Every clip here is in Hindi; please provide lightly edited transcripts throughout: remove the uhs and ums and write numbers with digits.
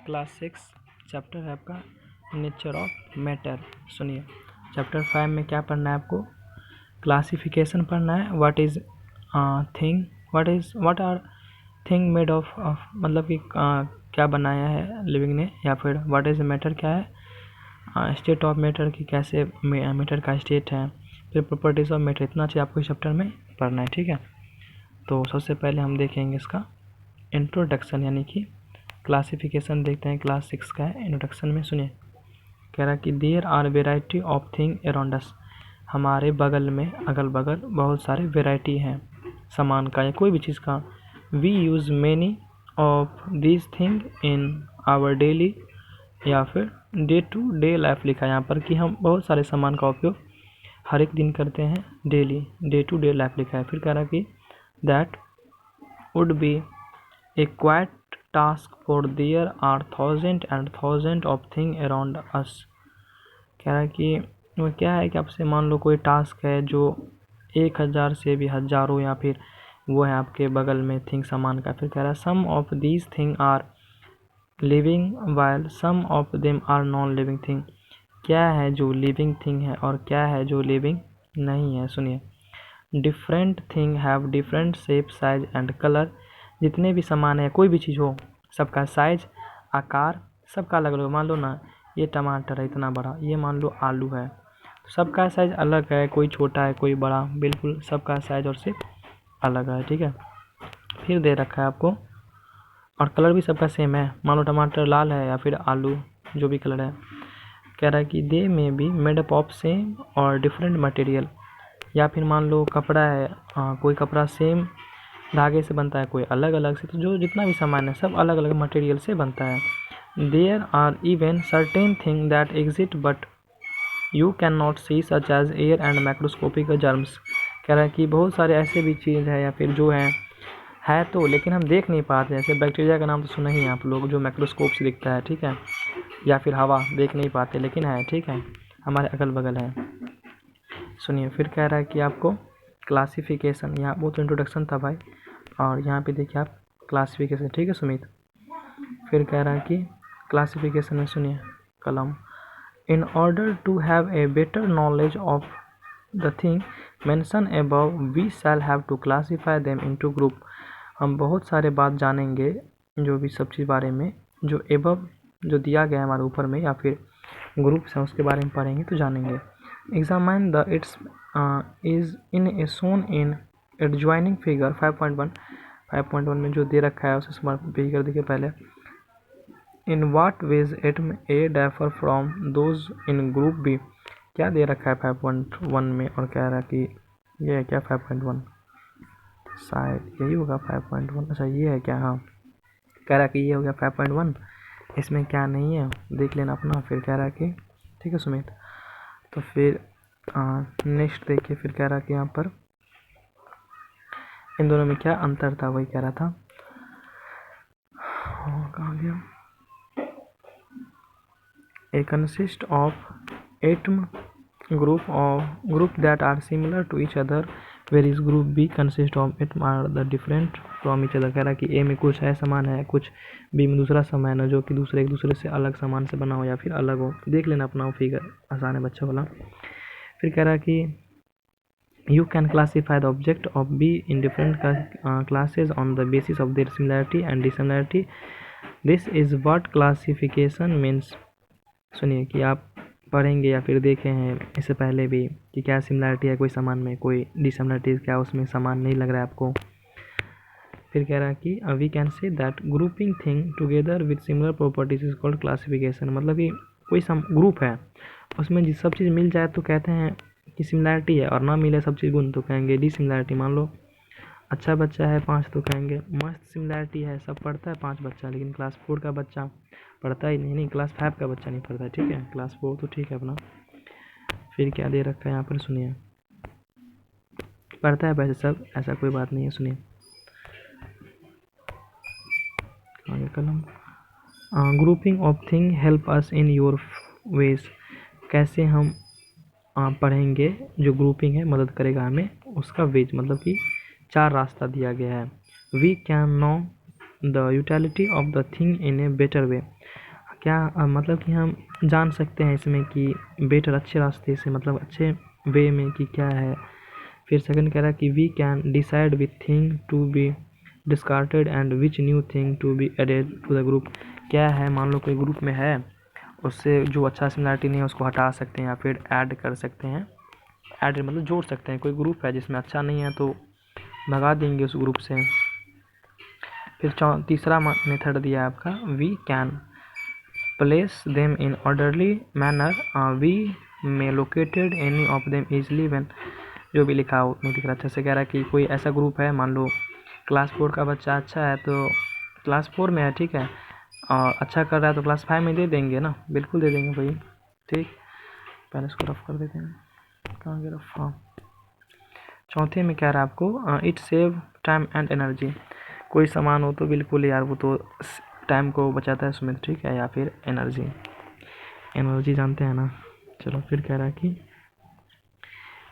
क्लास 6 चैप्टर है आपका नेचर ऑफ मैटर। सुनिए, चैप्टर 5 में क्या पढ़ना है आपको? क्लासिफिकेशन पढ़ना है। What is thing, what are thing made of, मतलब कि क्या बनाया है लिविंग ने, या फिर व्हाट इज मैटर क्या है, स्टेट ऑफ मैटर की कैसे मैटर का स्टेट है, फिर प्रॉपर्टीज ऑफ मैटर। इतना चीज़ आपको इस चैप्टर में पढ़ना है, ठीक है। तो सबसे पहले हम देखेंगे इसका इंट्रोडक्शन, यानी कि क्लासिफिकेशन देखते हैं, क्लास 6 का है। इंट्रोडक्शन में सुनिए, कह रहा है कि there are variety of thing around us. हमारे बगल में, अगल बगल बहुत सारे वेराइटी हैं सामान का या कोई भी चीज़ का। We use many of this thing in our daily, या फिर डे टू डे लाइफ लिखा है यहाँ पर कि हम बहुत सारे सामान का उपयोग हर एक दिन करते हैं, daily, day to day life लिखा है। फिर कह रहा है कि that would be a quite task for there are thousand and thousand of thing around us. कह रहा है कि वो क्या है कि आपसे मान लो कोई टास्क है जो 1000 से भी हज़ारों या फिर वो है आपके बगल में थिंग सामान का। फिर कह रहा है some of these thing are living while some of them are non living thing. क्या है जो लिविंग थिंग है और क्या है जो लिविंग नहीं है। सुनिए, different thing have different shape, size and colour. जितने भी सामान है, कोई भी चीज़ हो, सबका साइज, आकार सबका अलग अलग। मान लो ना, ये टमाटर है इतना बड़ा, ये मान लो आलू है, तो सबका साइज अलग है, कोई छोटा है कोई बड़ा, बिल्कुल सबका साइज और शेप अलग है, ठीक है। फिर दे रखा है आपको, और कलर भी सबका सेम है। मान लो टमाटर लाल है या फिर आलू जो भी कलर है। कह रहा है कि दे में be made up of same और डिफरेंट मटेरियल। या फिर मान लो कपड़ा है, कोई कपड़ा सेम धागे से बनता है, कोई अलग अलग से। तो जो जितना भी सामान है सब अलग अलग मटेरियल से बनता है। There are even certain thing that exit but you can not see, such as air and microscopic germs. कह रहा है कि बहुत सारे ऐसे भी चीज़ है या फिर जो है तो लेकिन हम देख नहीं पाते। जैसे बैक्टीरिया का नाम तो सुना ही है आप लोग, जो माइक्रोस्कोप से दिखता है, ठीक है। या फिर हवा देख नहीं पाते लेकिन है, ठीक है, हमारे अगल बगल है। सुनिए, फिर कह रहा है कि आपको क्लासिफिकेशन, यहाँ वो तो इंट्रोडक्शन था भाई, और यहाँ पे देखिए आप क्लासिफिकेशन, ठीक है सुमित। फिर कह रहा है कि क्लासिफिकेशन में सुनिए कलम, in order to have a better knowledge of the thing mention above we shall have to classify them into group. हम बहुत सारे बात जानेंगे जो भी सब चीज़ बारे में, जो एबव जो दिया गया है हमारे ऊपर में, या फिर ग्रुप्स हैं उसके बारे में पढ़ेंगे तो जानेंगे। Examine the its is in a shown in adjoining figure 5.1। 5.1 में जो दे रखा है उसे स्मार्ट फिगर देखिए पहले। In what ways atom A differ from those in group B. क्या दे रखा है 5.1 में, और कह रहा है कि ये है क्या 5.1, शायद यही होगा 5.1। अच्छा ये है क्या, हाँ, कह रहा है कि ये हो गया 5.1, इसमें क्या नहीं है देख लेना अपना। फिर कह रहा है कि ठीक है सुमित। तो फिर नेक्स्ट देखिए, फिर कह रहा कि यहाँ पर इन दोनों में क्या अंतर था वही कह रहा था। कहाँ गया, A consist of atom group that are similar to each other, whereas group B consist of atom are the different from each other। कह रहा कि A में कुछ है सामान है, कुछ B में दूसरा सामान है जो कि एक दूसरे से अलग सामान से बना हो या फिर अलग हो। देख लेना अपना, फिगर आसान है बच्चा वाला। फिर कह रहा कि you can classify the object of B in different classes on the basis of their similarity and dissimilarity. This is what classification means। सुनिए कि आप पढ़ेंगे या फिर देखे हैं इससे पहले भी कि क्या सिमिलरिटी है कोई सामान में, कोई डिसिमिलरिटी क्या उसमें सामान नहीं लग रहा है आपको। फिर कह रहा है कि we can say that grouping thing together with similar properties is called classification. मतलब कि कोई ग्रुप है उसमें जिस सब चीज़ मिल जाए तो कहते हैं कि सिमिलरिटी है, और ना मिले सब चीज़ गुण तो कहेंगे डिसिमिलरिटी। मान लो अच्छा बच्चा है 5 तो कहेंगे मस्त सिमिलरिटी है, सब पढ़ता है 5 बच्चा, लेकिन क्लास 4 का बच्चा पढ़ता ही नहीं, क्लास 5 का बच्चा नहीं पढ़ता है, ठीक है, क्लास 4 तो ठीक है अपना। फिर क्या दे रखा है यहाँ पर सुनिए, पढ़ता है वैसे सब, ऐसा कोई बात नहीं है। सुनिए आगे कलम, grouping of thing help us in your ways. कैसे हम पढ़ेंगे, जो ग्रुपिंग है मदद करेगा हमें उसका वेज, मतलब कि 4 रास्ता दिया गया है। We can know the utility of the thing in a better way. क्या मतलब कि हम जान सकते हैं इसमें कि बेटर अच्छे रास्ते से, मतलब अच्छे वे में कि क्या है। फिर सेकंड कह रहा है कि we can decide with thing to be discarded and which new thing to be added to the group. क्या है, मान लो कोई ग्रुप में है, उससे जो अच्छा सिमिलरिटी नहीं है उसको हटा सकते हैं या फिर ऐड कर सकते हैं। ऐड मतलब जोड़ सकते हैं। कोई ग्रुप है जिसमें अच्छा नहीं है तो भगा देंगे उस ग्रुप से। फिर तीसरा मेथड दिया है आपका, we can place them in orderly manner, we may located any of them easily when. जो भी लिखा हो नहीं दिख रहा अच्छे से। कह रहा है कि कोई ऐसा ग्रुप है, मान लो क्लास 4 का बच्चा अच्छा है तो क्लास 4 में है, ठीक है, और अच्छा कर रहा है तो क्लास 5 में दे देंगे ना, बिल्कुल दे देंगे भाई। ठीक, पहले इसको रफ कर देते हैं, कहाँ गया रफ। हाँ, चौथे में कह रहा है आपको it save time and energy. कोई सामान हो तो बिल्कुल यार वो तो टाइम को बचाता है उसमें, ठीक है, या फिर एनर्जी जानते हैं ना। चलो फिर कह रहा है कि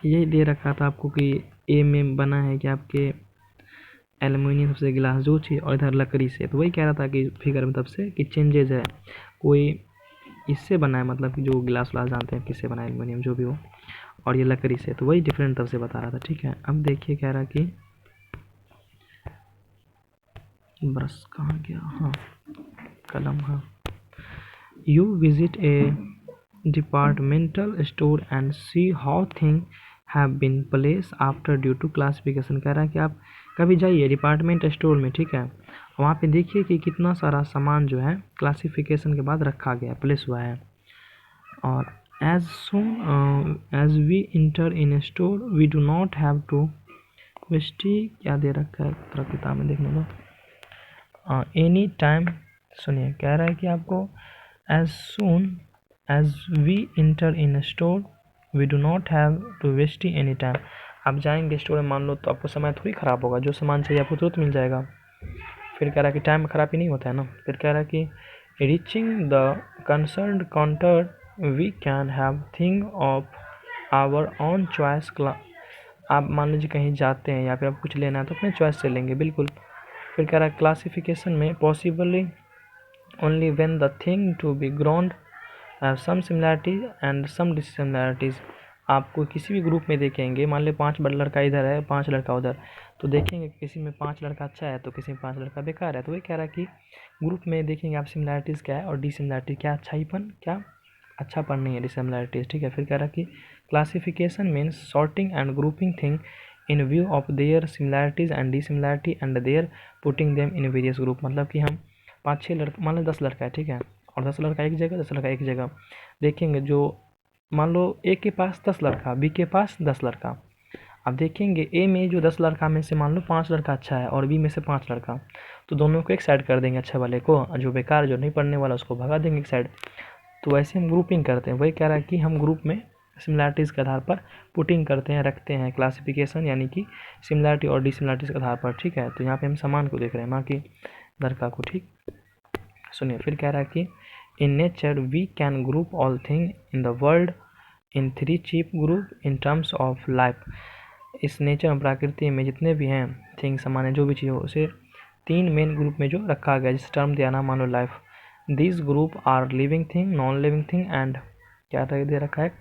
यही दे रखा था आपको कि ए में बना है कि आपके एल्युमिनियम से गिलास जो चीज़ और इधर लकड़ी से, तो वही कह रहा था कि फिगर में तब से कि चेंजेज है, कोई इससे बना है, मतलब कि जो गिलास व्लास जानते हैं किससे बना है, एल्युमिनियम जो भी हो, और ये लकड़ी से, तो वही डिफरेंट तब से बता रहा था। ठीक है, अब देखिए कह रहा कि ब्रश कहाँ गया, हाँ कलम, हाँ। You visit a departmental store and see how thing have been place after due to classification. कह रहा है कि आप कभी जाइए डिपार्टमेंट स्टोर में, ठीक है, वहाँ पे देखिए कि कितना सारा सामान जो है क्लासिफिकेशन के बाद रखा गया, प्लेस हुआ है। और as soon as we enter in store we do not have to waste, क्या दे रखा है थोड़ा किताब में देखने दो, एनी टाइम। सुनिए, कह रहा है कि आपको as soon as we enter in store we do not have to waste any time. आप जाएंगे स्टोर में, मान लो, तो आपको समय थोड़ी ख़राब होगा, जो सामान चाहिए आपको तुरंत मिल जाएगा। फिर कह रहा है कि टाइम खराब ही नहीं होता है ना। फिर कह रहा है कि reaching the concern counter we can have thing of our own choice. आप मान लीजिए कहीं जाते हैं या फिर आप कुछ लेना है तो अपने चॉइस से लेंगे, बिल्कुल। फिर कह रहा है क्लासिफिकेशन में possibly only when the thing to be grouped have some similarities and some dissimilarities. आपको किसी भी ग्रुप में देखेंगे, मान लें 5 लड़का इधर है 5 लड़का उधर, तो देखेंगे किसी में 5 लड़का अच्छा है तो किसी में 5 लड़का बेकार है। तो वही कह रहा है कि ग्रुप में देखेंगे आप सिमिलैरिटीज़ क्या है और डिससिमिलैरिटीज क्या, अच्छाईपन क्या अच्छापन नहीं है, डिससिमिलैरिटीज। ठीक है, फिर कह रहा है कि classification means sorting and grouping thing in view of their similarities and dissimilarity and their putting them in various group. मतलब कि हम 5-6 लड़का, मान लो 10 लड़का है, ठीक है, और 10 लड़का एक जगह 10 लड़का एक जगह, देखेंगे जो मान लो ए के पास 10 लड़का, बी के पास 10 लड़का। अब देखेंगे ए में जो 10 लड़का में से मान लो 5 लड़का अच्छा है और बी में से 5 लड़का, तो दोनों को एक साइड कर देंगे अच्छे वाले को, जो बेकार जो नहीं पढ़ने वाला उसको भगा देंगे एक साइड। तो वैसे हम ग्रुपिंग करते हैं। वही कह रहा है कि हम ग्रुप में सिमिलैरिटीज़ के आधार पर पुटिंग करते हैं, रखते हैं क्लासिफिकेशन, यानी कि सिमिलैरिटी और डिसिमिलैरिटीज़ के आधार पर। ठीक है, तो यहाँ पे हम सामान को देख रहे हैं, ना कि लड़का को। ठीक, सुनिए, फिर कह रहा है कि in nature we can group all thing in the world in 3 cheap group in terms of life. इस नेचर में, प्रकृति में जितने भी हैं थिंग, सामान, जो भी चीज़ हो, उसे 3 मेन ग्रुप में जो रखा गया, जिस टर्म दिया ना, मान लो life. This group are living thing, non living thing and, क्या दे रखा है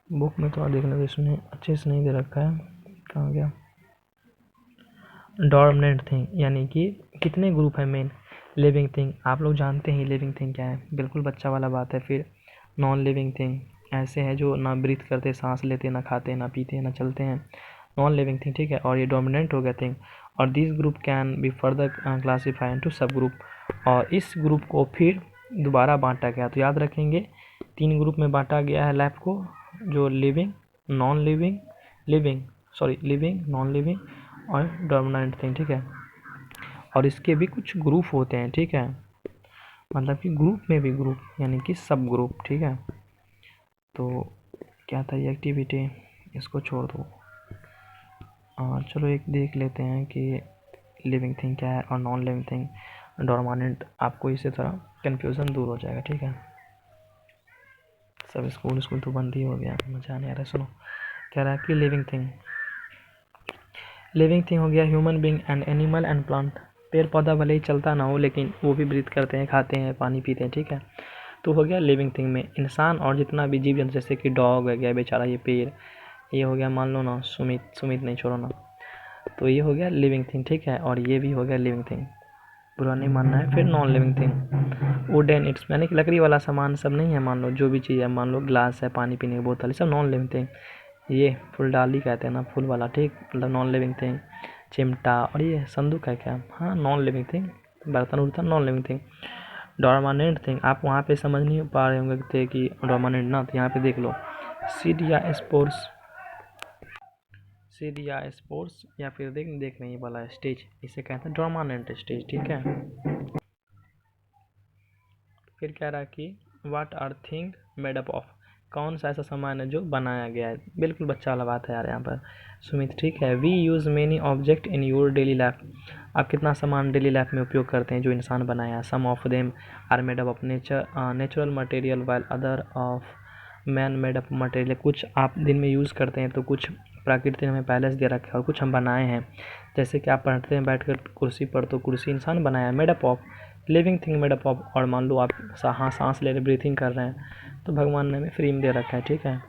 बुक में, तो देखने को इसमें अच्छे से नहीं दे रखा है, कहाँ गया, डोमिनेंट थिंग, यानी कि कितने ग्रुप है मेन। लिविंग थिंग, आप लोग जानते हैं लिविंग थिंग क्या है, बिल्कुल बच्चा वाला बात है। फिर नॉन लिविंग थिंग ऐसे है जो ना ब्रीथ करते, सांस लेते, ना खाते, ना पीते, ना चलते हैं, नॉन लिविंग थिंग। ठीक है, और ये डोमिनेंट हो गया थिंग। और this group can be further classify into सब ग्रुप। और इस ग्रुप को फिर दोबारा बांटा गया, तो याद रखेंगे 3 ग्रुप में बांटा गया है लाइफ को, जो living, non living, living, non living और डोमिनेंट थिंग। ठीक है, और इसके भी कुछ ग्रुप होते हैं। ठीक है, मतलब कि ग्रुप में भी ग्रुप, यानी कि सब ग्रुप। ठीक है, तो क्या था ये एक्टिविटी, इसको छोड़ दो। चलो एक देख लेते हैं कि लिविंग थिंग क्या है और नॉन लिविंग थिंग, डोमिनेंट। आपको इसी तरह कन्फ्यूज़न दूर हो जाएगा। ठीक है, सब स्कूल तो बंद ही हो गया, मज़ा नहीं आ रहा। सुनो, कह रहा है कि लिविंग थिंग हो गया human being and animal and plant. पेड़ पौधा भले ही चलता ना हो लेकिन वो भी ब्रीथ करते हैं, खाते हैं, पानी पीते हैं, ठीक है। तो हो गया लिविंग थिंग में इंसान और जितना भी जीव जंतु, जैसे कि डॉग हो गया बेचारा, ये पेड़, ये हो गया मान लो ना सुमित नहीं छोड़ो ना, तो ये हो गया लिविंग थिंग, ठीक है। और ये भी हो गया लिविंग थिंग, बुरा नहीं मानना है। फिर non living thing wooden it's, यानी कि लकड़ी वाला सामान सब नहीं है, मान लो जो भी चीज़ है, मान लो ग्लास है, पानी पीने की बोतल, ये सब नॉन लिविंग थिंग। ये फुलडाली कहते हैं ना, फूल वाला, ठीक, मतलब नॉन लिविंग थिंग। चिमटा और ये संदूक है क्या, हाँ नॉन लिविंग थिंग। बर्तन उर्तन नॉन लिविंग थिंग। डोरमानेंट थिंग, आप वहाँ पे समझ नहीं पा रहे होंगे थे कि डोरमानेंट ना, तो यहाँ पे देख लो, सीड या स्पोर्स, सीड या स्पोर्स, या फिर देख नहीं वाला स्टेज, इसे कहते हैं डोरमानेंट स्टेज, ठीक है। फिर कह रहा है कि what are thing made up of, कौन सा ऐसा सामान है जो बनाया गया है, बिल्कुल बच्चा वाला बात है यार यहाँ पर सुमित, ठीक है। We use many object in your daily life, आप कितना सामान डेली लाइफ में उपयोग करते हैं जो इंसान बनाया है। Some of them are made up of natural material while other of man made up material, कुछ आप दिन में यूज़ करते हैं तो कुछ प्रकृति ने हमें पहले से दे रखा है और कुछ हम बनाए हैं। जैसे कि आप पढ़ते हैं बैठ कर कुर्सी पर, तो कुर्सी इंसान बनाया है, made up of. Living thing made up of, और मान लो आप सांस ले रहे, ब्रीथिंग कर रहे हैं, तो भगवान ने हमें फ्री में दे रखा है, ठीक है।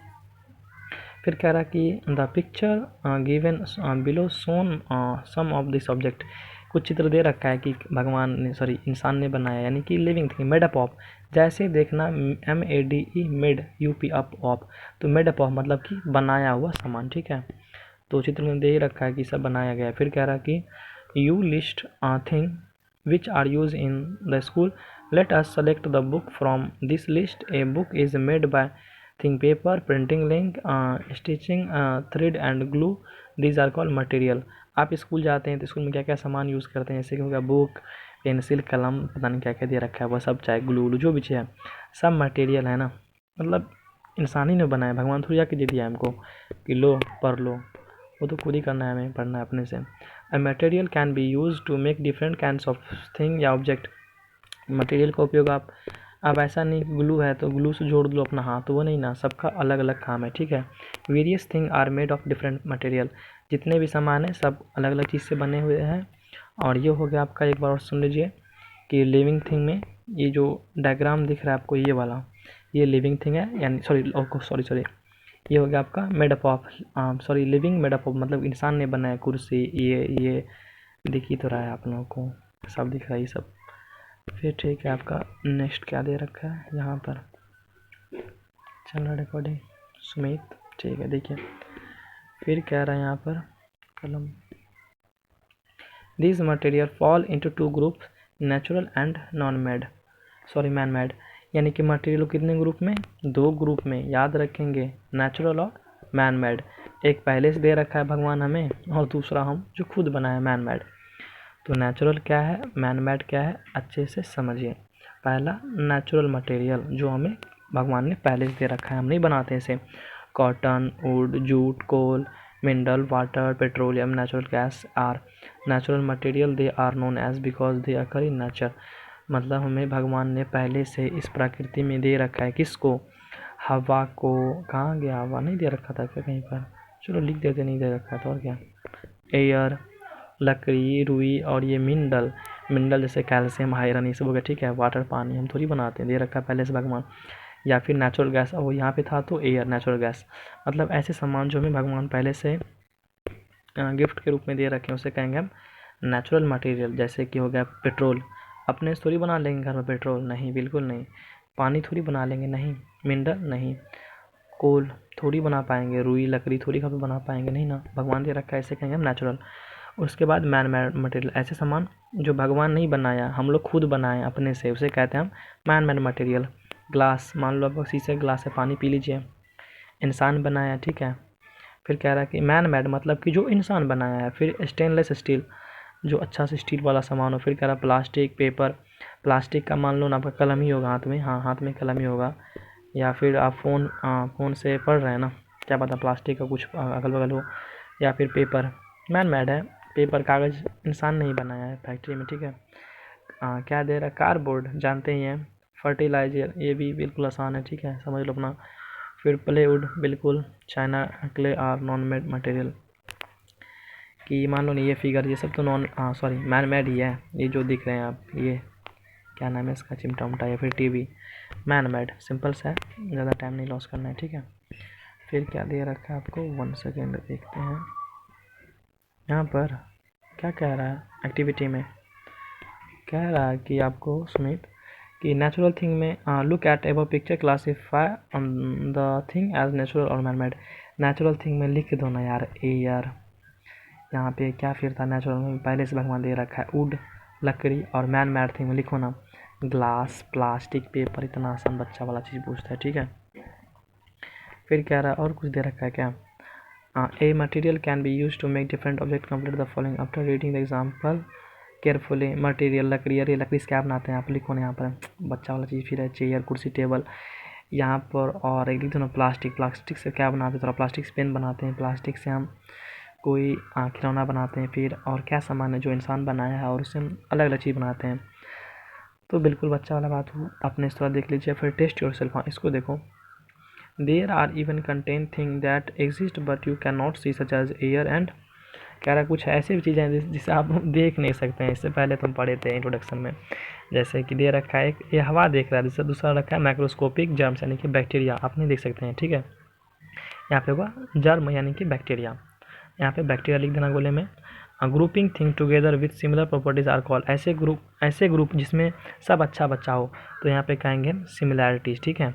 फिर कह रहा कि the picture given below shown some of this object, कुछ चित्र दे रखा है कि भगवान ने, सॉरी इंसान ने बनाया, यानी कि living thing made up of. जैसे देखना MADE made UP up of, तो मेड अप ऑफ मतलब कि बनाया हुआ सामान, ठीक है। तो चित्र में दे ही रखा है कि सब बनाया गया है। फिर कह रहा कि you list thing which are used in the school, let us select the book from this list. A book is made by thin paper, printing ink, stitching, thread and glue. These are called material. आप स्कूल जाते हैं तो स्कूल में क्या क्या सामान यूज़ करते हैं, जैसे कि होगा बुक, पेंसिल, कलम, पता नहीं क्या क्या दे रखा है, वो सब, चाहे ग्लू जो भी चीज़ है, सब मटेरियल है ना, मतलब इंसान ही ने बनाया, भगवान थोड़ी जाके दे दिया हमको कि लो पढ़ लो, वो तो खुद ही करना है, हमें पढ़ना है अपने से। A material can be used to make different kinds of thing या ऑब्जेक्ट, मटेरियल का उपयोग आप, अब ऐसा नहीं ग्लू है तो ग्लू से जोड़ दो अपना हाथ, तो वो नहीं ना, सबका अलग अलग काम है, ठीक है। Various thing are made of different material, जितने भी सामान हैं सब अलग अलग चीज़ से बने हुए हैं। और ये हो गया आपका, एक बार और सुन लीजिए कि लिविंग थिंग में ये जो डायग्राम दिख रहा है आपको, ये वाला, ये लिविंग थिंग है, यानी सॉरी ये हो गया आपका made up of, sorry living made up of, मतलब इंसान ने बनाया, कुर्सी, ये दिख ही तो रहा है आप लोगों को, सब दिख रहा है ये सब। फिर ठीक है, आपका नेक्स्ट क्या दे रखा है यहाँ पर, चल रहा रिकॉर्डिंग सुमित, ठीक है। देखिए फिर कह रहा है यहाँ पर कलम, this material fall into two groups, natural and non made, sorry man made, यानी कि मटेरियल कितने ग्रुप में, 2 ग्रुप में, याद रखेंगे, नेचुरल और मैन मेड। एक पहले से दे रखा है भगवान हमें, और दूसरा हम जो खुद बनाए मैन मेड। तो नेचुरल क्या है, मैन मेड क्या है, अच्छे से समझिए। पहला नेचुरल मटेरियल जो हमें भगवान ने पहले से दे रखा है, हम नहीं बनाते इसे, cotton, wood, jute, coal, mineral water, petroleum, natural gas are natural material, they are known as because they occur in nature, मतलब हमें भगवान ने पहले से इस प्रकृति में दे रखा है, किसको, हवा को, कहाँ गया हवा, नहीं दे रखा था क्या कहीं पर, चलो लिख देते, नहीं दे रखा था और क्या, एयर, लकड़ी, रुई, और ये मिनरल जैसे कैल्शियम, आयरन, ये सब हो गया, ठीक है। वाटर पानी हम थोड़ी बनाते हैं, दे रखा है पहले से भगवान। या फिर नेचुरल गैस, वो यहाँ पे था तो एयर, नेचुरल गैस, मतलब ऐसे सामान जो हमें भगवान पहले से गिफ्ट के रूप में दे रखे हैं, उसे कहेंगे हम नेचुरल मटेरियल। जैसे कि हो गया पेट्रोल, अपने से थोड़ी बना लेंगे घर में पेट्रोल, नहीं बिल्कुल नहीं। पानी थोड़ी बना लेंगे, नहीं। मिनरल नहीं। कोल थोड़ी बना पाएंगे, रुई लकड़ी थोड़ी घर पर बना पाएंगे, नहीं ना, भगवान दे रखा है, ऐसे कहेंगे हम नेचुरल। उसके बाद मैन मेड मटेरियल, ऐसे सामान जो भगवान नहीं बनाया, हम लोग खुद बनाए अपने से, उसे कहते हैं हम मैन मेड मटेरियल। ग्लास, मान लो आपको शीशे ग्लास है, पानी पी लीजिए, इंसान बनाया, ठीक है। फिर कह रहा है कि मैन मेड मतलब कि जो इंसान बनाया है। फिर स्टेनलेस स्टील, जो अच्छा से स्टील वाला सामान हो। फिर कह रहा प्लास्टिक, पेपर, प्लास्टिक का मान लो ना आपका कलम ही होगा हाथ में, हाँ हाथ में कलम ही होगा। या फिर आप फ़ोन से पढ़ रहे हैं ना, क्या पता प्लास्टिक का कुछ अगल बगल हो। या फिर पेपर मैन मेड है, पेपर कागज़ इंसान नहीं बनाया है फैक्ट्री में, ठीक है। क्या दे रहा है, कार्डबोर्ड जानते ही हैं। फर्टिलाइज़र, ये भी बिल्कुल आसान है, ठीक है, समझ लो अपना। फिर प्लेवुड, बिल्कुल, china clay are non made material. कि मान लो नहीं ये फिगर ये सब तो मैन मेड ही है, ये जो दिख रहे हैं आप, ये क्या नाम है इसका, चिमटा उमटा या फिर टीवी, मैन मेड, सिंपल सा है, ज़्यादा टाइम नहीं लॉस करना है, ठीक है। फिर क्या दे रखा है आपको, 1 सेकेंड देखते हैं यहाँ पर क्या कह रहा है। एक्टिविटी में कह रहा है कि आपको सुमित कि नेचुरल थिंग में look at every picture, classify the thing as natural और मैन मेड। नेचुरल थिंग में लिख दो ना यार, एयर, यहाँ पे क्या फिर था, नेचुरल में पहले से भगवान दे रखा है, वुड लकड़ी, और मैन मेड थिंग में लिखो ना ग्लास, प्लास्टिक, पेपर। इतना आसान बच्चा वाला चीज़ पूछता है, ठीक है। फिर कह रहा है और कुछ दे रखा है क्या, a material can be use to make different object, complete the following after reading the example carefully. Material लकड़ी, अरे लकड़ी से क्या बनाते हैं आप, लिखो ना यहाँ पर बच्चा वाला चीज़। फिर है चेयर, कुर्सी, टेबल यहाँ पर, और एक लिख दो ना प्लास्टिक, प्लास्टिक से क्या बनाते हैं, थोड़ा प्लास्टिक से पेन बनाते हैं, प्लास्टिक से हम कोई खिलौना बनाते हैं। फिर और क्या सामान है जो इंसान बनाया है और उससे हम अलग अलग चीज़ बनाते हैं। तो बिल्कुल बच्चा वाला बात हो, आपने इस तरह देख लीजिए। फिर टेस्ट योर सेल्फ, हाँ इसको देखो, there are even certain thing that exist but you can not see such as air and. कह रहा है कुछ ऐसी भी चीज़ें हैं जिसे आप देख नहीं सकते हैं, इससे पहले तुम पढ़े थे इंट्रोडक्शन में। जैसे कि दे रखा है एक ये हवा देख रहा है, जिससे दूसरा रखा है माइक्रोस्कोपिक जर्म्स यानी कि बैक्टीरिया, आप नहीं देख सकते हैं, ठीक है। यहाँ पे होगा जर्म यानी कि बैक्टीरिया, यहाँ पे बैक्टीरिया लिख देना गोले में। Grouping thing together with similar properties are called. ऐसे ग्रुप जिसमें सब अच्छा बच्चा हो तो यहाँ पे कहेंगे सिमिलैरिटीज़, ठीक है।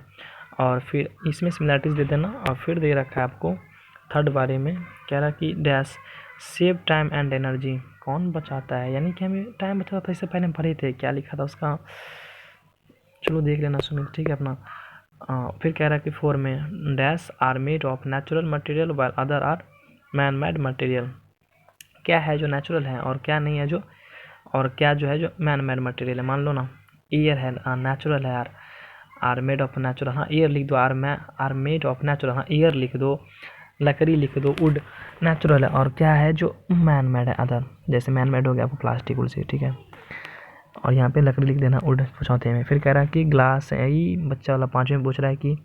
और फिर इसमें सिमिलैरिटीज़ दे देना। और फिर दे रखा है आपको थर्ड बारे में, कह रहा कि dash save time and energy, कौन बचाता है, यानी कि हमें टाइम बचाता था। इससे पहले हम पढ़े थे, क्या लिखा था उसका, चलो देख लेना सुमित, ठीक है अपना। फिर कह रहा है कि 4 में dash are made of natural material while other are man made material. क्या है जो नेचुरल है और क्या नहीं है, जो और क्या जो है जो मैन मेड मटेरियल है। मान लो ना ईयर है, नेचुरल है यार, आर मेड ऑफ नेचुरल, हाँ ईयर लिख दो, आर मेड ऑफ नेचुरल, हाँ ईयर लिख दो। लकड़ी लिख दो, वुड नेचुरल है, और क्या है जो मैन मेड है अदर। जैसे मैन मेड हो गया आपको प्लास्टिक, वुड से, ठीक है। और यहाँ पे लकड़ी लिख देना, वुड चौथे में। फिर कह रहा है कि ग्लास है, यही बच्चा वाला 5वें में पूछ रहा है कि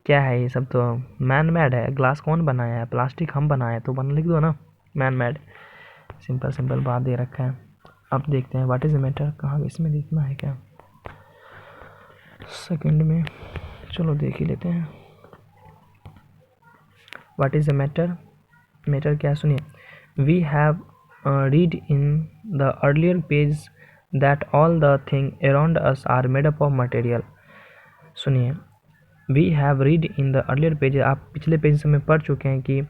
क्या है ये सब, तो मैन मेड है। ग्लास कौन बनाया है, प्लास्टिक हम बनाए, तो बना लिख दो ना मैन मेड। सिंपल बात दे रखा है। अब देखते हैं व्हाट इज द मैटर, कहाँ इसमें लिखना है क्या, सेकंड में, चलो देख ही लेते हैं। What is the matter, matter क्या, सुनिए। We have read in the earlier page that all the thing around us are made up of material. सुनिए, we have read in the earlier page, आप पिछले पेज में पढ़ चुके हैं कि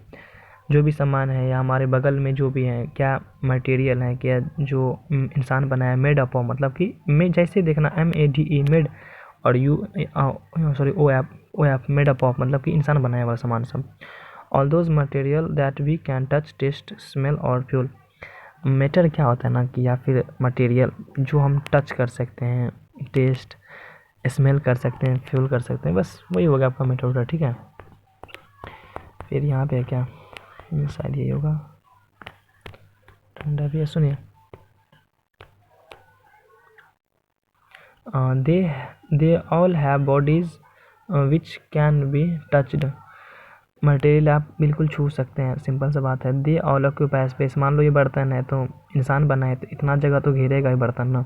जो भी सामान है या हमारे बगल में जो भी है क्या मटेरियल है, क्या जो इंसान बनाया, मेड अप ऑफ, मतलब कि मेड, जैसे देखना MEDE मेड, और O F made up of, मतलब कि इंसान बनाया वाला सामान सब। All those material that we can touch, taste, smell और फ्यूल। मैटर क्या होता है ना कि, या फिर मटेरियल जो हम टच कर सकते हैं, टेस्ट, स्मेल कर सकते हैं, फ्यूल कर सकते हैं, बस वही होगा आपका मैटर, ठीक है। फिर यहाँ पे क्या, शायद यही होगा, ठंडा भी है, सुनिए। They all have bodies which can be touched. Material आप बिल्कुल छू सकते हैं, सिंपल सा बात है। दे ऑल ऑक्यूपाई स्पेस, मान लो ये बर्तन है तो इंसान बनाए तो इतना जगह तो घेरेगा ही बर्तन ना।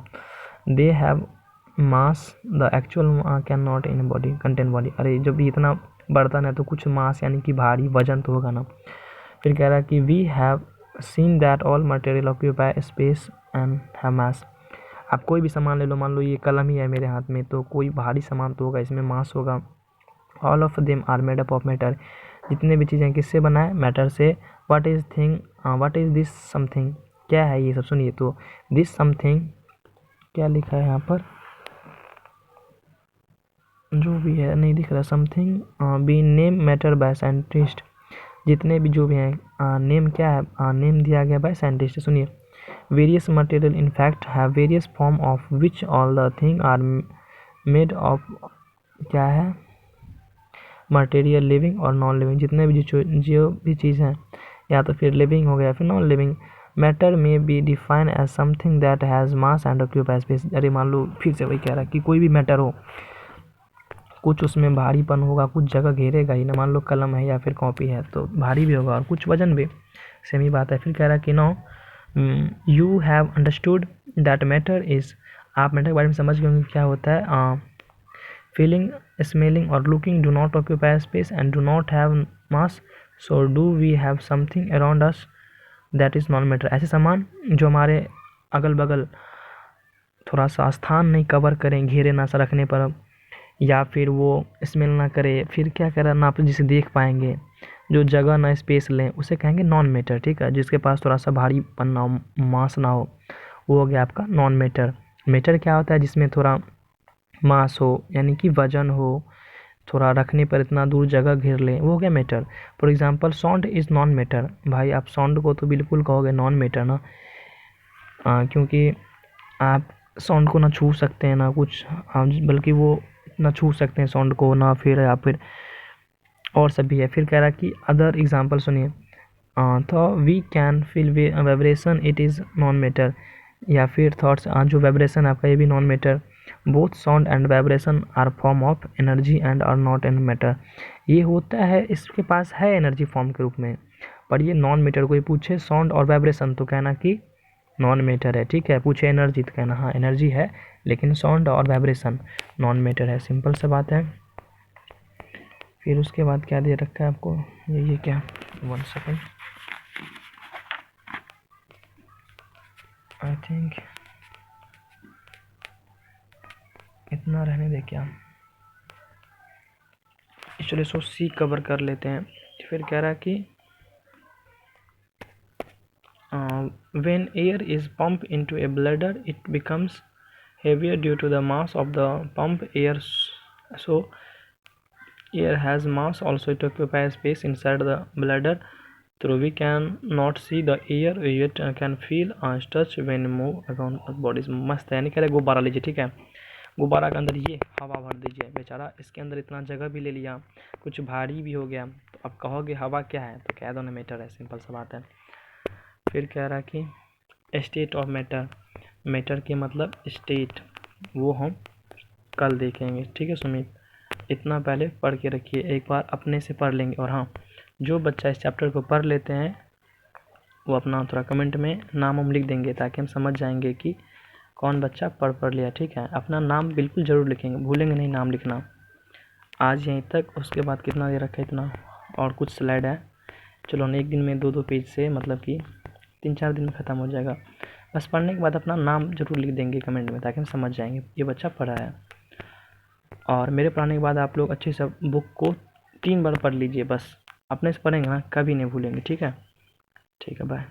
They have mass, the actual can not in body contain body. अरे जब इतना बर्तन है तो कुछ मास यानी कि भारी वजन तो होगा ना। फिर कह रहा है कि we have seen that all material occupy space and have mass. आप कोई भी सामान ले लो, मान लो ये कलम ही है मेरे हाथ में, तो कोई भारी सामान तो होगा, इसमें मास होगा। All of them are made up of matter, जितने भी चीज़ें किससे बनाए, मैटर से। व्हाट इज दिस समथिंग, क्या है ये सब, सुनिए। तो दिस समथिंग क्या लिखा है यहाँ पर, जो भी है नहीं दिख रहा, something be name matter by scientist, जितने भी जो भी हैं नेम क्या है, नेम दिया गया बाय साइंटिस्ट। सुनिए, various material in fact have various form of which all the thing are made of, क्या है, मटेरियल लिविंग और नॉन लिविंग, जितने भी जो भी चीज़ हैं, या तो फिर लिविंग हो गया फिर non living. Matter may be define as something that has mass and occupy space. अरे मान लो फिर से वही कह रहा है कि कोई भी मैटर हो, कुछ उसमें भारीपन होगा, कुछ जगह घेरेगा ही ना। मान लो कलम है या फिर कॉपी है तो भारी भी होगा और कुछ वजन भी, सेम ही बात है। फिर कह रहा है कि no you have understood that matter is, आप मैटर के बारे में समझ गए होंगे क्या होता है। फीलिंग, स्मेलिंग और looking do not occupy space and do not have mass, so do we have something around us that is non matter. ऐसे सामान जो हमारे अगल बगल थोड़ा सा स्थान नहीं कवर करें, घेरे ना सा रखने पर, या फिर वो स्मेल ना करे, फिर क्या करें ना आप जिसे देख पाएंगे, जो जगह ना स्पेस लें, उसे कहेंगे नॉन मैटर। ठीक है, जिसके पास थोड़ा सा भारीपन ना हो, मास ना हो, वो हो गया आपका नॉन मैटर। मैटर क्या होता है? जिसमें थोड़ा मास हो, यानी कि वजन हो, थोड़ा रखने पर इतना दूर जगह घेर लें, वो हो गया matter. For example sound is non matter. भाई आप साउंड को तो बिल्कुल कहोगे नॉन मैटर ना, क्योंकि आप साउंड को ना छू सकते हैं ना कुछ, बल्कि वो ना छू सकते हैं साउंड को ना, फिर या फिर और सब भी है। फिर कह रहा कि अदर एग्जांपल सुनिए, तो we can feel vibration, it is non matter. या फिर थॉट्स, जो वाइब्रेशन आपका ये भी non matter. Both sound and vibration are form of energy and are not in matter. ये होता है, इसके पास है एनर्जी फॉर्म के रूप में, पर ये नॉन मैटर। कोई पूछे साउंड और वाइब्रेशन तो कहना कि नॉन मैटर है। ठीक है, पूछे एनर्जी तो कहना हाँ एनर्जी है, लेकिन साउंड और वाइब्रेशन नॉन मैटर है। सिंपल सा बात है। फिर उसके बाद क्या दे रखा है आपको, ये क्या, 1 सेकेंड, आई थिंक इतना रहने दे क्या, चलिए सो सी कवर कर लेते हैं। फिर कह रहा है कि when air is pumped into a bladder it becomes heavier due to the mass of the pump air, so air has mass also, it occupies space inside the bladder, though we can not see the air yet can feel touch when move around bodies। मस्त है। यानी कह रहे गुब्बारा लीजिए, ठीक है, गुब्बारा के अंदर ये हवा भर दीजिए, बेचारा इसके अंदर इतना जगह भी ले लिया, कुछ भारी भी हो गया, तो अब कहोगे हवा क्या है, तो कह दो ना मैटर है। सिंपल सा बात है। फिर कह रहा कि स्टेट ऑफ मैटर, मैटर के मतलब स्टेट, वो हम कल देखेंगे। ठीक है सुमित, इतना पहले पढ़ के रखिए, एक बार अपने से पढ़ लेंगे। और हाँ, जो बच्चा इस चैप्टर को पढ़ लेते हैं वो अपना थोड़ा कमेंट में नाम हम लिख देंगे, ताकि हम समझ जाएंगे कि कौन बच्चा पढ़ लिया। ठीक है, अपना नाम बिल्कुल ज़रूर लिखेंगे, भूलेंगे नहीं नाम लिखना। आज यहीं तक, उसके बाद कितना दे रखा है, इतना और कुछ स्लाइड है। चलो हम एक दिन में 2-2 पेज से, मतलब कि 3-4 दिन में ख़त्म हो जाएगा। बस पढ़ने के बाद अपना नाम ज़रूर लिख देंगे कमेंट में, ताकि हम समझ जाएंगे ये बच्चा पढ़ा है। और मेरे पढ़ाने के बाद आप लोग अच्छे से बुक को 3 बार पढ़ लीजिए, बस अपने से पढ़ेंगे ना, कभी नहीं भूलेंगे। ठीक है, ठीक है, बाय।